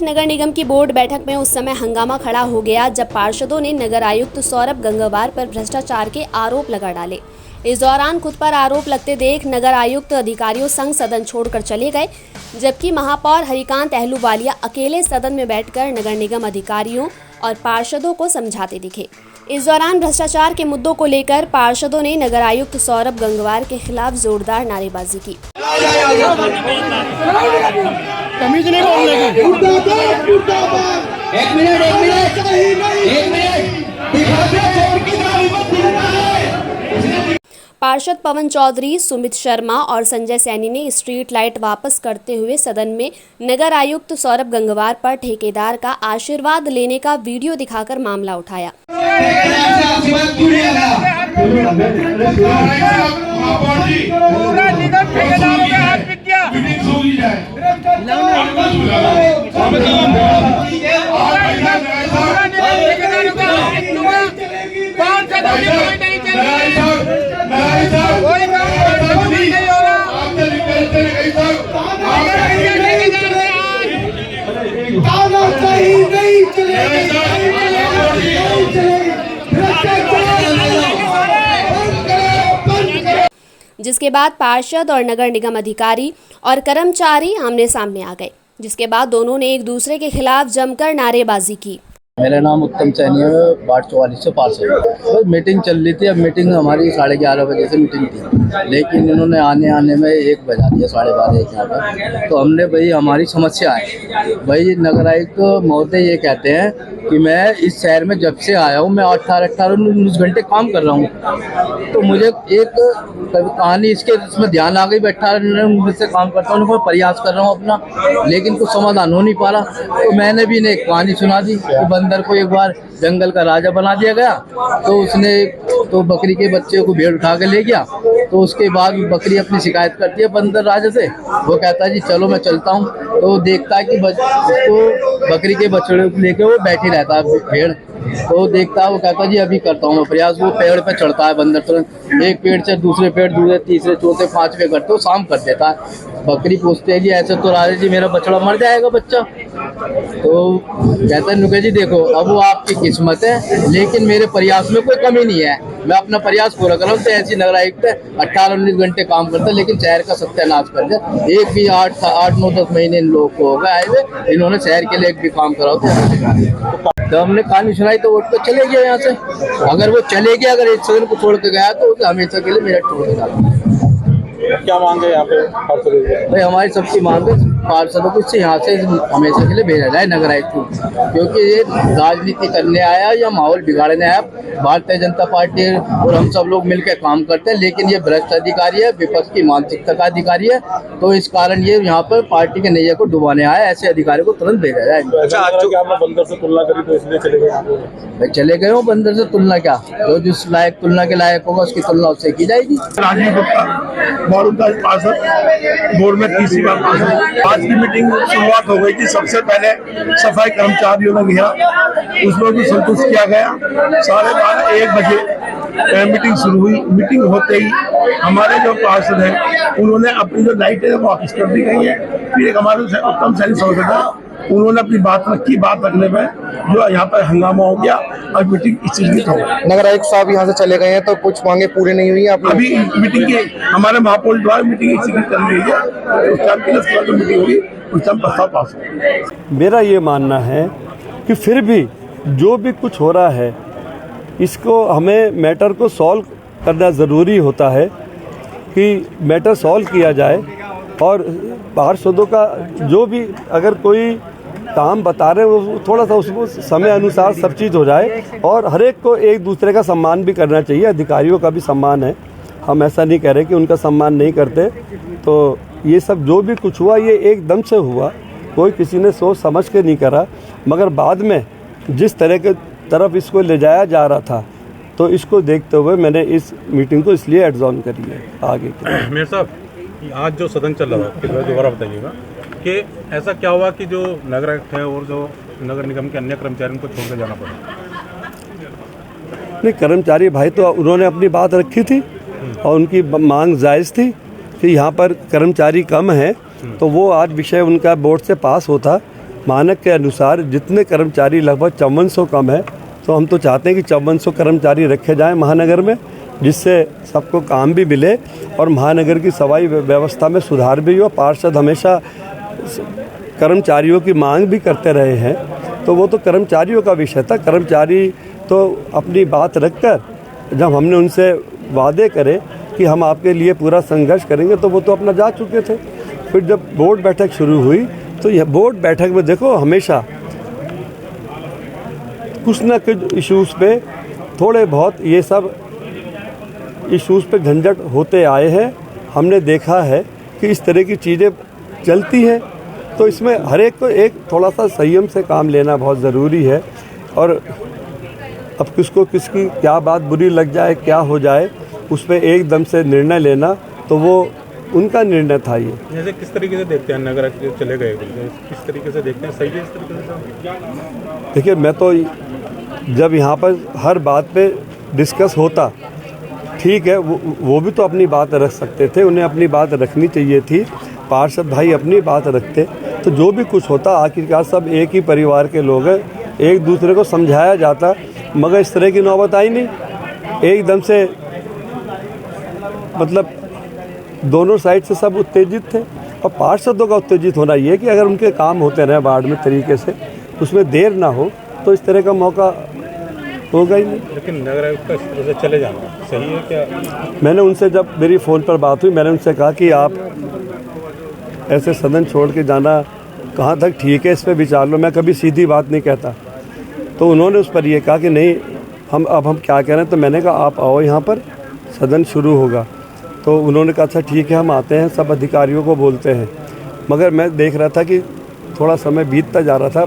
बीच नगर निगम की बोर्ड बैठक में उस समय हंगामा खड़ा हो गया जब पार्षदों ने नगर आयुक्त सौरभ गंगवार पर भ्रष्टाचार के आरोप लगा डाले। इस दौरान खुद पर आरोप लगते देख नगर आयुक्त अधिकारियों संग सदन छोड़कर चले गए, जबकि महापौर हरिकांत अहलूवालिया अकेले सदन में बैठकर नगर निगम अधिकारियों और पार्षदों को समझाते दिखे। इस दौरान भ्रष्टाचार के मुद्दों को लेकर पार्षदों ने नगर आयुक्त सौरभ गंगवार के खिलाफ जोरदार नारेबाजी की। तमीज नहीं बोलने की। एक मिनट पार्षद पवन चौधरी, सुमित शर्मा और संजय सैनी ने स्ट्रीट लाइट वापस करते हुए सदन में नगर आयुक्त सौरभ गंगवार पर ठेकेदार का आशीर्वाद लेने का वीडियो दिखाकर मामला उठाया। जिसके बाद पार्षद और नगर निगम अधिकारी और कर्मचारी आमने सामने आ गए, जिसके बाद दोनों ने एक दूसरे के खिलाफ जमकर नारेबाजी की। मेरा नाम उत्तम सैनी है, वार्ड 44 से पास है। मीटिंग चल रही थी। अब मीटिंग हमारी 11:30 बजे से मीटिंग थी, लेकिन इन्होंने आने में 1 बजा दिया, 12:30 यहाँ पर। तो हमने भाई हमारी समस्या है, भाई नगर आयुक्त महोदय ये कहते हैं कि मैं इस शहर में जब से आया हूँ मैं 18-19 घंटे काम कर रहा हूँ। तो मुझे एक कहानी इसमें ध्यान आ गई, 18 से काम करता हूँ, मैं प्रयास कर रहा हूँ अपना, लेकिन कुछ समाधान हो नहीं पा रहा। तो मैंने भी एक कहानी सुना दी कि बंदर को एक बार जंगल का राजा बना दिया गया, तो उसने तो बकरी के बच्चे को भेड़ उठा के ले गया। तो उसके बाद बकरी अपनी शिकायत करती है बंदर राजा से, वो कहता है जी चलो मैं चलता हूँ। तो देखता है कि उसको बकरी के बछड़े को लेके वो बैठी रहता है भेड़। तो देखता है, वो कहता है जी अभी करता हूँ मैं प्रयास। वो पेड़ पे चढ़ता है बंदर, तुरंत एक पेड़ से दूसरे पेड़, दूसरे तीसरे चौथे 5वें करते, वो शाम कर देता है। बकरी पूछते है जी ऐसे तो राजा जी मेरा बछड़ा मर जाएगा बच्चा। तो कहता है नुके जी देखो अब वो आपकी किस्मत है, लेकिन मेरे प्रयास में कोई कमी नहीं है, मैं अपना प्रयास पूरा कर रहा हूँ। तो ऐसी नगर आयुक्त 18-19 घंटे काम करता है, लेकिन शहर का सत्यानाश कर दिया। एक भी 8-9-10 महीने इन लोगों को हो गए आए हुए, इन्होंने शहर के लिए एक भी काम करा हो। तो हमने कहानी सुनाई तो वो तो चले गया यहाँ से। अगर वो चले गया, अगर एक सदन को छोड़ के गया तो हमेशा के लिए मेरा छोड़ देगा। क्या मांगे यहाँ पे भाई हमारी सबकी मांग है पार्षदों को इससे यहाँ से हमेशा के लिए भेजा जाए नगर आयुक्त को, क्योंकि ये राजनीति करने आया या माहौल बिगाड़ने आया। भारतीय जनता पार्टी और हम सब लोग मिलकर काम करते हैं, लेकिन ये भ्रष्ट अधिकारी है, विपक्ष की मानसिकता का अधिकारी है। तो इस कारण ये यहाँ पर पार्टी के नैया को डुबाने आया, ऐसे अधिकारी को तुरंत भेजा जाए। अच्छा, आज जो आपने बंदर से तुलना करी तो इसलिए चले गए भाई चले गए हो, बंदर से तुलना क्या, जो जिस लायक तुलना के लायक होगा उसकी तुलना उससे की जाएगी। राजीव गुप्ता पार्षद, बोर्ड में 30वीं बार पार्षद। आज की मीटिंग शुरुआत हो गई थी। सबसे पहले सफाई कर्मचारियों ने घेरा, उसमें भी संतुष्ट किया गया। 12:30-1 बजे मीटिंग शुरू हुई। मीटिंग होते ही हमारे जो पार्षद हैं उन्होंने अपनी जो लाइटें वापस कर दी गई है। फिर एक हमारे उत्तम सैनी सांसद है, उन्होंने अपनी बात रखी, बात रखने में जो यहाँ पर हंगामा हो गया और मीटिंग स्थगित हो गई। नगर आयुक्त साहब यहाँ से चले गए हैं तो कुछ मांगे पूरी नहीं हुई। अभी मीटिंग की हमारे महापौर द्वारा मीटिंग स्थगित कर दी है। उस टाइम के लिए जो मीटिंग होगी उस टाइम प्रस्ताव पास हो। मेरा ये मानना है कि फिर भी जो भी कुछ हो रहा है इसको हमें मैटर को सॉल्व करना ज़रूरी होता है कि मैटर सॉल्व किया जाए। और पार्षदों का जो भी अगर कोई काम बता रहे वो थोड़ा सा उसको समय अनुसार सब चीज़ हो जाए, और हर एक को एक दूसरे का सम्मान भी करना चाहिए। अधिकारियों का भी सम्मान है, हम ऐसा नहीं कह रहे कि उनका सम्मान नहीं करते। तो ये सब जो भी कुछ हुआ ये एकदम से हुआ, कोई किसी ने सोच समझ के नहीं करा। मगर बाद में जिस तरह के तरफ इसको ले जाया जा रहा था, तो इसको देखते हुए मैंने इस मीटिंग को इसलिए एडजॉर्न करी है आगे। मेयर साहब, आज जो सदन चल रहा था दोबारा बताइएगा कि ऐसा क्या हुआ कि जो नगर आयुक्त है और जो नगर निगम के अन्य कर्मचारियों को छोड़कर जाना पड़ा? नहीं, कर्मचारी भाई तो उन्होंने अपनी बात रखी थी और उनकी मांग जायज़ थी कि यहाँ पर कर्मचारी कम है, तो वो आज विषय उनका बोर्ड से पास होता मानक के अनुसार जितने कर्मचारी लगभग 5400 कम है, तो हम तो चाहते हैं कि 5400 कर्मचारी रखे जाएं महानगर में, जिससे सबको काम भी मिले और महानगर की सफाई व्यवस्था में सुधार भी हो। पार्षद हमेशा कर्मचारियों की मांग भी करते रहे हैं, तो वो तो कर्मचारियों का विषय था। कर्मचारी तो अपनी बात रखकर, जब हमने उनसे वादे करे कि हम आपके लिए पूरा संघर्ष करेंगे, तो वो तो अपना जा चुके थे। फिर जब बोर्ड बैठक शुरू हुई, तो यह बोर्ड बैठक में देखो हमेशा कुछ ना कुछ इश्यूज़ पे थोड़े बहुत ये सब इश्यूज़ पे झंझट होते आए हैं। हमने देखा है कि इस तरह की चीज़ें चलती हैं, तो इसमें हर एक को एक थोड़ा सा संयम से काम लेना बहुत ज़रूरी है। और अब किसको किसकी क्या बात बुरी लग जाए, क्या हो जाए, उस पर एकदम से निर्णय लेना, तो वो उनका निर्णय था। ये जैसे किस तरीके से देखते हैं नगर चले गए, किस तरीके से देखते हैं, सही है इस तरीके से? देखिए, मैं तो जब यहाँ पर हर बात पे डिस्कस होता, ठीक है, वो भी तो अपनी बात रख सकते थे, उन्हें अपनी बात रखनी चाहिए थी। पार्षद भाई अपनी बात रखते, तो जो भी कुछ होता, आखिरकार सब एक ही परिवार के लोग हैं, एक दूसरे को समझाया जाता। मगर इस तरह की नौबत आई नहीं, एकदम से मतलब दोनों साइड से सब उत्तेजित थे। और पार्षदों का उत्तेजित होना ये कि अगर उनके काम होते रहे वार्ड में तरीके से, उसमें देर ना हो, तो इस तरह का मौका होगा ही नहीं। लेकिन नगर आयुक्त का इस तरह से चले जाना सही है क्या? मैंने उनसे, जब मेरी फ़ोन पर बात हुई, मैंने उनसे कहा कि आप ऐसे सदन छोड़ के जाना कहाँ तक ठीक है, इस पर विचार लो। मैं कभी सीधी बात नहीं कहता। तो उन्होंने उस पर यह कहा कि नहीं, हम क्या कह रहे हैं। तो मैंने कहा आप आओ, यहाँ पर सदन शुरू होगा। तो उन्होंने कहा अच्छा ठीक है, हम आते हैं, सब अधिकारियों को बोलते हैं। मगर मैं देख रहा था कि थोड़ा समय बीतता जा रहा था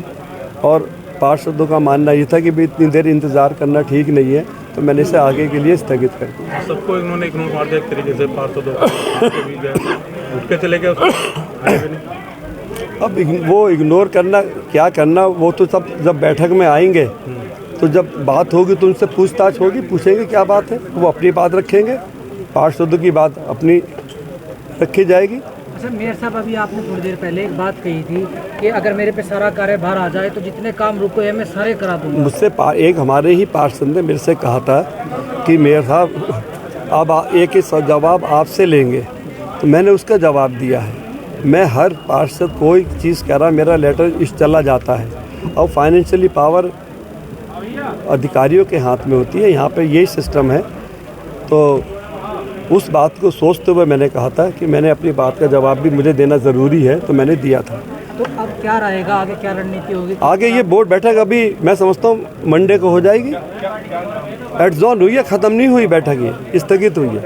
और पार्षदों का मानना ये था कि भी इतनी देर इंतज़ार करना ठीक नहीं है, तो मैंने इसे आगे के लिए स्थगित कर दिया। सबको इन्होंने इग्नोर मार दिया एक तरीके से, पार्षदों को उठ के चले गए, आए भी नहीं। अब वो इग्नोर करना क्या करना, वो तो सब जब बैठक में आएंगे, तो जब बात होगी तो उनसे पूछताछ होगी, पूछेंगे क्या बात है, वो अपनी बात रखेंगे, पार्षदों की बात अपनी रखी जाएगी। अच्छा मेयर साहब, अभी आपने थोड़ी देर पहले एक बात कही थी कि अगर मेरे पे सारा कार्यभार आ जाए तो जितने काम रुके हैं मैं सारे करा दूंगा। मुझसे एक हमारे ही पार्षद ने मेरे से कहा था कि मेयर साहब अब एक ही जवाब आपसे लेंगे, तो मैंने उसका जवाब दिया है। मैं हर पार्षद कोई चीज़ कह रहा, मेरा लेटर इस चला जाता है। और फाइनेंशियली पावर अधिकारियों के हाथ में होती है, यहाँ पे यही सिस्टम है। तो उस बात को सोचते हुए मैंने कहा था कि मैंने अपनी बात का जवाब भी मुझे देना ज़रूरी है, तो मैंने दिया था। तो अब क्या रहेगा आगे, क्या रणनीति होगी? आगे ये बोर्ड बैठक अभी मैं समझता हूँ मंडे को हो जाएगी। एडजॉर्न हुई है, ख़त्म नहीं हुई बैठक, ये स्थगित हुई है।